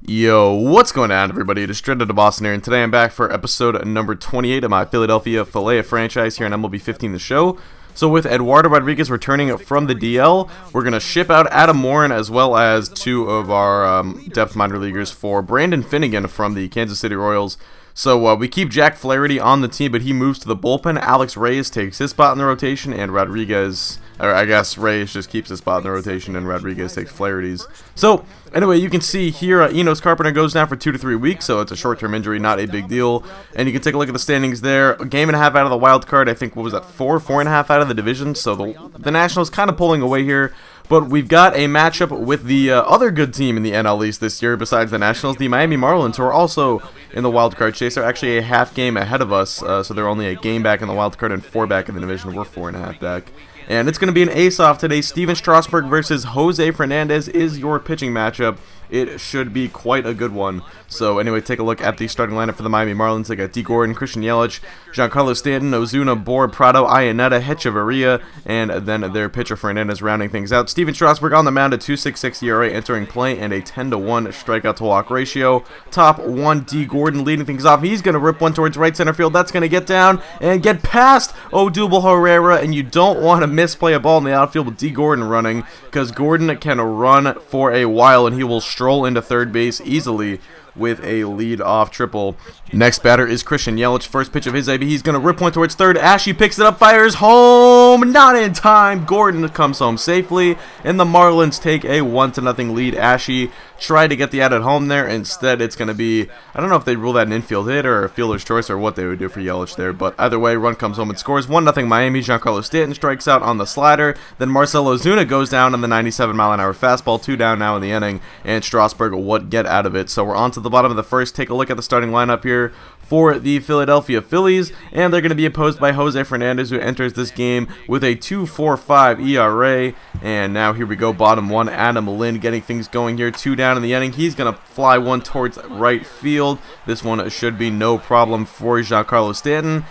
Yo, what's going on, everybody? It is Dreaded to Boston here, and today I'm back for episode number 28 of my Philadelphia Filet franchise here on MLB 15 The Show. So with Eduardo Rodriguez returning from the DL, we're going to ship out Adam Warren as well as two of our depth minor leaguers for Brandon Finnegan from the Kansas City Royals. So we keep Jack Flaherty on the team, but he moves to the bullpen. Alex Reyes takes his spot in the rotation, and Rodriguez, or I guess Reyes just keeps his spot in the rotation, and Rodriguez takes Flaherty's. So anyway, you can see here Enos Carpenter goes down for 2 to 3 weeks, so it's a short-term injury, not a big deal. And you can take a look at the standings there. A game and a half out of the wild card. I think, what was that, 4.5 out of the division. So the Nationals kind of pulling away here. But we've got a matchup with the other good team in the NL East this year, besides the Nationals, the Miami Marlins, who are also in the wild card chase. They're actually a half game ahead of us, so they're only a game back in the wild card and 4 back in the division. We're 4.5 back. And it's going to be an ace-off today. Steven Strasburg versus Jose Fernandez is your pitching matchup. It should be quite a good one. So anyway, take a look at the starting lineup for the Miami Marlins. They got D. Gordon, Christian Yelich, Giancarlo Stanton, Ozuna, Bohr, Prado, Iannetta, Hechavarria, and then their pitcher Fernandez rounding things out. Steven Strasburg on the mound, a 2.66 ERA entering play, and a 10-to-1 strikeout to walk ratio. Top 1, D. Gordon leading things off. He's going to rip one towards right center field. That's going to get down and get past Odubel Herrera, and you don't want to misplay a ball in the outfield with D. Gordon running, because Gordon can run for a while, and he will stroll into third base easily with a lead-off triple. Next batter is Christian Yelich. First pitch of his AB. He's going to rip one towards third. Ashe picks it up, fires home. Not in time. Gordon comes home safely, and the Marlins take a 1-0 lead. Ashe tried to get the out at home there. Instead, it's going to be, I don't know if they rule that an infield hit or a fielder's choice or what they would do for Yelich there, but either way, run comes home and scores. 1-0 Miami. Giancarlo Stanton strikes out on the slider. Then Marcell Ozuna goes down on the 97-mile-an-hour fastball. 2 down now in the inning, and Strasburg would get out of it. So we're on to the bottom of the first. Take a look at the starting lineup here for the Philadelphia Phillies, and they're going to be opposed by Jose Fernandez, who enters this game with a 2.45 ERA. And now here we go, bottom 1, Adam Lind getting things going here. 2 down in the inning. He's going to fly one towards right field. This one should be no problem for Giancarlo Stanton.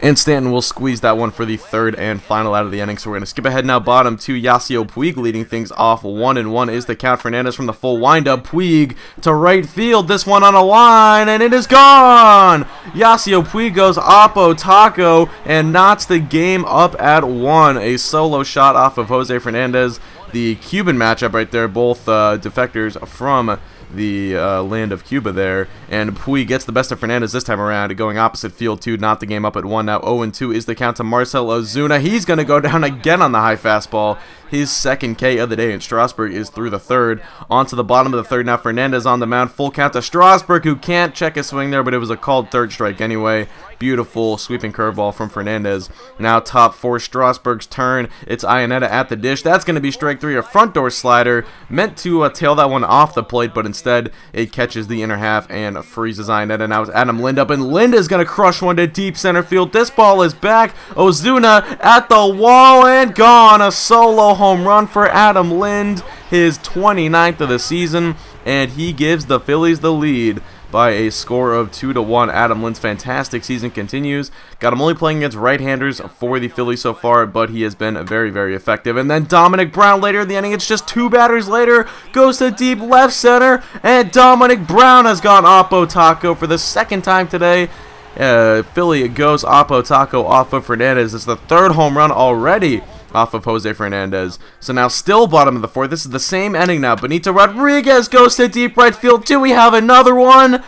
And Stanton will squeeze that one for the third and final out of the inning. So we're going to skip ahead now. Bottom 2, Yasiel Puig leading things off. 1-1 is the count. Fernandez from the full windup. Puig to right field. This one on a line, and it is gone. Yasiel Puig goes oppo taco and knots the game up at 1. A solo shot off of Jose Fernandez. The Cuban matchup right there. Both defectors from the land of Cuba there, and Puig gets the best of Fernandez this time around, going opposite field to knock the game up at 1. Now 0-2 is the count to Marcell Ozuna. He's going to go down again on the high fastball, his second K of the day, and Strasburg is through the third. On to the bottom of the third now. Fernandez on the mound, full count to Strasburg, who can't check his swing there, but it was a called third strike anyway. Beautiful sweeping curveball from Fernandez. Now top 4, Strasburg's turn. It's Iannetta at the dish. That's going to be strike 3, a front door slider. Meant to tail that one off the plate, but instead it catches the inner half and freezes Iannetta. Now it's Adam Lind up, and Lind is going to crush one to deep center field. This ball is back. Ozuna at the wall and gone. A solo home run for Adam Lind, his 29th of the season, and he gives the Phillies the lead by a score of 2-1. Adam Lind's fantastic season continues. Got him only playing against right-handers for the Phillies so far, but he has been very, very effective. And then Dominic Brown later in the inning, it's just 2 batters later, goes to deep left center, and Dominic Brown has gone oppo taco for the second time today. Philly goes oppo taco off of Fernandez. It's the 3rd home run already off of Jose Fernandez. So now still bottom of the 4th. This is the same inning now. Benito Rodriguez goes to deep right field. Do we have another one?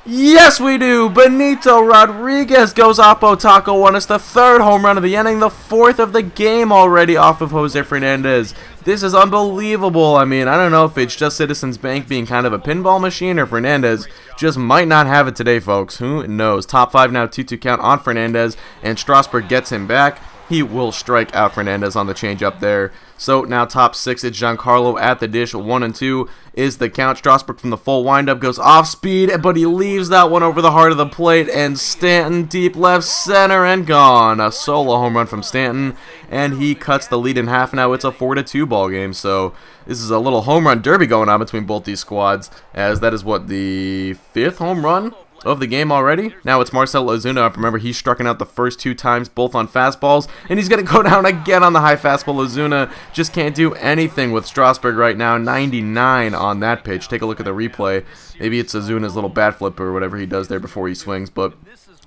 Yes, we do. Benito Rodriguez goes oppo taco 1. It's the 3rd home run of the inning, the 4th of the game already off of Jose Fernandez. This is unbelievable. I mean, I don't know if it's just Citizens Bank being kind of a pinball machine, or Fernandez just might not have it today, folks. Who knows? Top 5 now, 2-2 count on Fernandez, and Strasburg gets him back. He will strike out Fernandez on the changeup there. So now top 6, it's Giancarlo at the dish. 1-2 is the count. Strasburg from the full windup goes off speed, but he leaves that one over the heart of the plate, and Stanton deep left center and gone. A solo home run from Stanton, and he cuts the lead in half. Now it's a 4-2 ball game. So this is a little home run derby going on between both these squads, as that is what, the 5th home run of the game already. Now it's Marcell Ozuna up. Remember, he's striking out the first 2 times, both on fastballs, and he's going to go down again on the high fastball. Ozuna just can't do anything with Strasburg right now. 99 on that pitch. Take a look at the replay. Maybe it's Ozuna's little bat flip or whatever he does there before he swings, but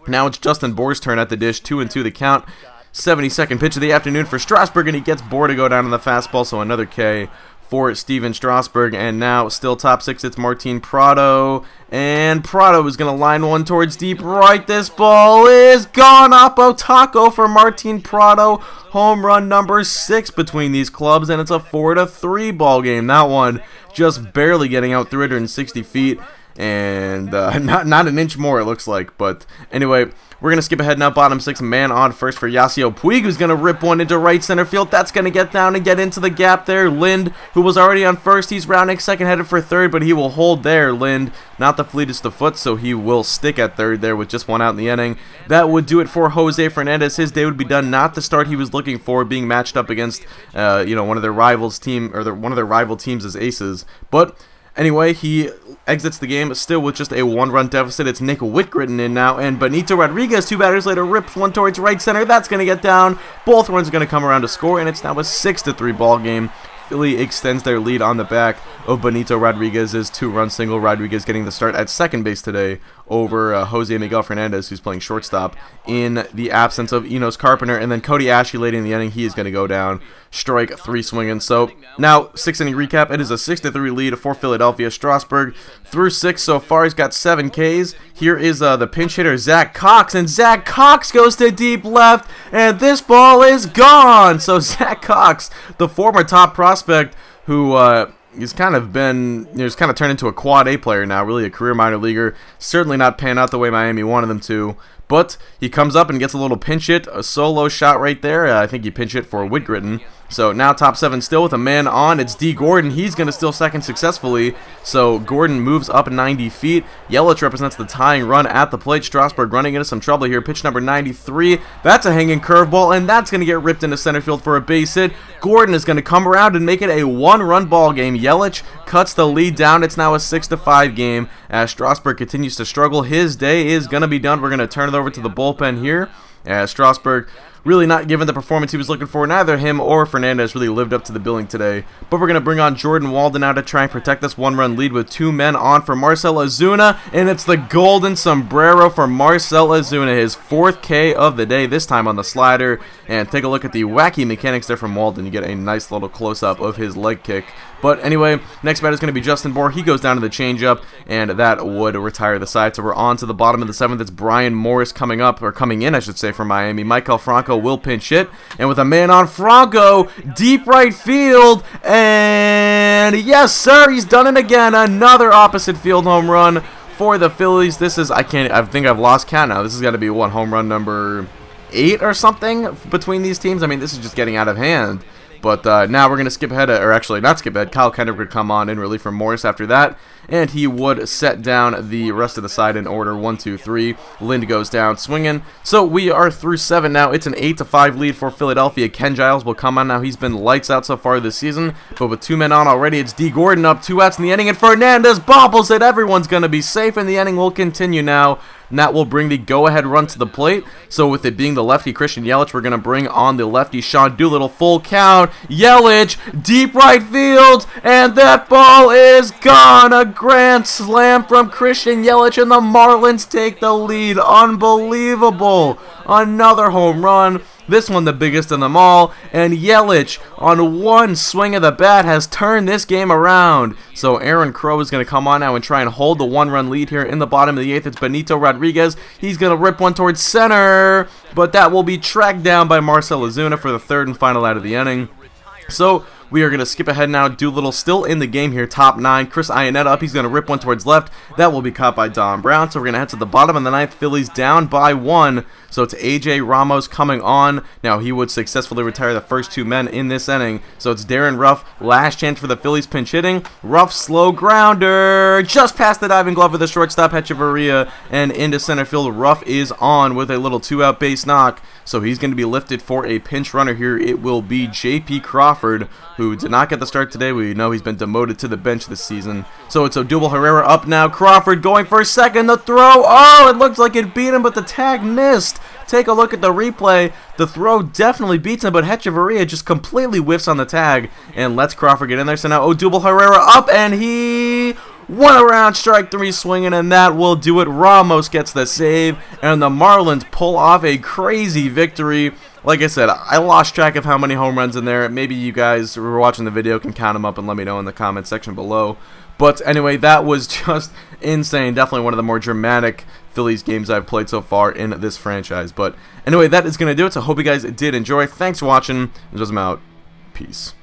now it's Justin Bour's turn at the dish. 2-2 the count. 72nd pitch of the afternoon for Strasburg, and he gets Bour to go down on the fastball, so another K for Steven Strasburg. And now still top 6, it's Martin Prado, and Prado is going to line one towards deep right. This ball is gone. Oppo Taco for Martin Prado. Home run number 6 between these clubs, and it's a 4-3 ball game. That one just barely getting out 360 feet, and not an inch more, it looks like. But anyway, we're going to skip ahead now. Bottom 6, man on first for Yasiel Puig, who's going to rip one into right center field. That's going to get down and get into the gap there. Lind, who was already on first, he's rounding second, headed for third, but he will hold there. Lind, not the fleetest of foot, so he will stick at third there with just 1 out in the inning. That would do it for Jose Fernandez. His day would be done. Not the start he was looking for, being matched up against one of their rivals team, or one of their rival teams as aces. But anyway, he exits the game still with just a 1-run deficit. It's Nick Whitgritton in now, and Benito Rodriguez, 2 batters later, rips one towards right center. That's going to get down. Both runs are going to come around to score, and it's now a 6-3 ball game. Philly extends their lead on the back of Benito Rodriguez's 2-run single. Rodriguez getting the start at second base today over Jose Miguel Fernandez, who's playing shortstop in the absence of Enos Carpenter. And then Cody Ashley late in the inning, he is going to go down. Strike 3 swinging. So now 6-inning recap. It is a 6-3 lead for Philadelphia. Strasburg through 6 so far. He's got 7 Ks. Here is the pinch hitter Zach Cox, and Zach Cox goes to deep left, and this ball is gone. So Zach Cox, the former top prospect, who he's kind of been, he's kind of turned into a quad A player now, really a career minor leaguer. Certainly not panned out the way Miami wanted them to. But he comes up and gets a little pinch hit, a solo shot right there. I think he pinch hit for Whitgritton. So now top 7 still with a man on. It's D. Gordon. He's going to steal second successfully. So Gordon moves up 90 feet. Yelich represents the tying run at the plate. Strasburg running into some trouble here. Pitch number 93. That's a hanging curveball, and that's going to get ripped into center field for a base hit. Gordon is going to come around and make it a 1-run ball game. Yelich cuts the lead down. It's now a 6-5 game as Strasburg continues to struggle. His day is going to be done. We're going to turn it over to the bullpen here as Strasburg really not given the performance he was looking for. Neither him or Fernandez really lived up to the billing today. But we're going to bring on Jordan Walden now to try and protect this 1-run lead with 2 men on for Marcell Ozuna. And it's the golden sombrero for Marcell Ozuna, his 4th K of the day, this time on the slider. And take a look at the wacky mechanics there from Walden. You get a nice little close-up of his leg kick. But anyway, next batter is going to be Justin Bour. He goes down to the changeup, and that would retire the side. So we're on to the bottom of the 7th. It's Brian Morris coming up, or coming in, I should say, for Miami. Michael Franco will pinch hit, and with a man on Franco, deep right field, and yes, sir, he's done it again. Another opposite field home run for the Phillies. This is, I think I've lost count now. This has got to be, what, home run number 8 or something between these teams? I mean, this is just getting out of hand. But now we're going to skip ahead, or actually not skip ahead. Kyle Kendrick would come on in relief from Morris after that, and he would set down the rest of the side in order. 1, 2, 3. Lind goes down swinging. So we are through 7 now. It's an 8-5 lead for Philadelphia. Ken Giles will come on now. He's been lights out so far this season, but with 2 men on already, it's D. Gordon up, 2 outs in the inning, and Fernandez bobbles it. Everyone's going to be safe, and the inning will continue now. And that will bring the go-ahead run to the plate. So with it being the lefty Christian Yelich, we're going to bring on the lefty Sean Doolittle. Full count. Yelich, deep right field, and that ball is gone. A grand slam from Christian Yelich, and the Marlins take the lead. Unbelievable. Another home run. This one the biggest of them all, and Yelich on one swing of the bat has turned this game around. So Aaron Crow is going to come on now and try and hold the 1-run lead here in the bottom of the 8th. It's Benito Rodriguez. He's going to rip one towards center, but that will be tracked down by Marcell Ozuna for the 3rd and final out of the inning. So we are going to skip ahead now. Doolittle still in the game here, top 9. Chris Iannetta up. He's going to rip one towards left. That will be caught by Don Brown. So we're going to head to the bottom of the 9th. Phillies down by 1. So it's A.J. Ramos coming on. Now he would successfully retire the first 2 men in this inning. So it's Darren Ruff. Last chance for the Phillies pinch hitting. Ruff slow grounder. Just past the diving glove of the shortstop Hechavarria. And into center field. Ruff is on with a little 2-out base knock. So he's going to be lifted for a pinch runner here. It will be J.P. Crawford who did not get the start today. We know he's been demoted to the bench this season. So it's Odubel Herrera up now. Crawford going for second. The throw. Oh, it looks like it beat him, but the tag missed. Take a look at the replay. The throw definitely beats him, but Hechavarria just completely whiffs on the tag and lets Crawford get in there. So now Odubel Herrera up, and he went around strike 3 swinging, and that will do it. Ramos gets the save, and the Marlins pull off a crazy victory. Like I said, I lost track of how many home runs in there. Maybe you guys who were watching the video can count them up and let me know in the comment section below. But anyway, that was just insane. Definitely one of the more dramatic Phillies games I've played so far in this franchise. But anyway, that is going to do it. So I hope you guys did enjoy. Thanks for watching. I'm out. Peace.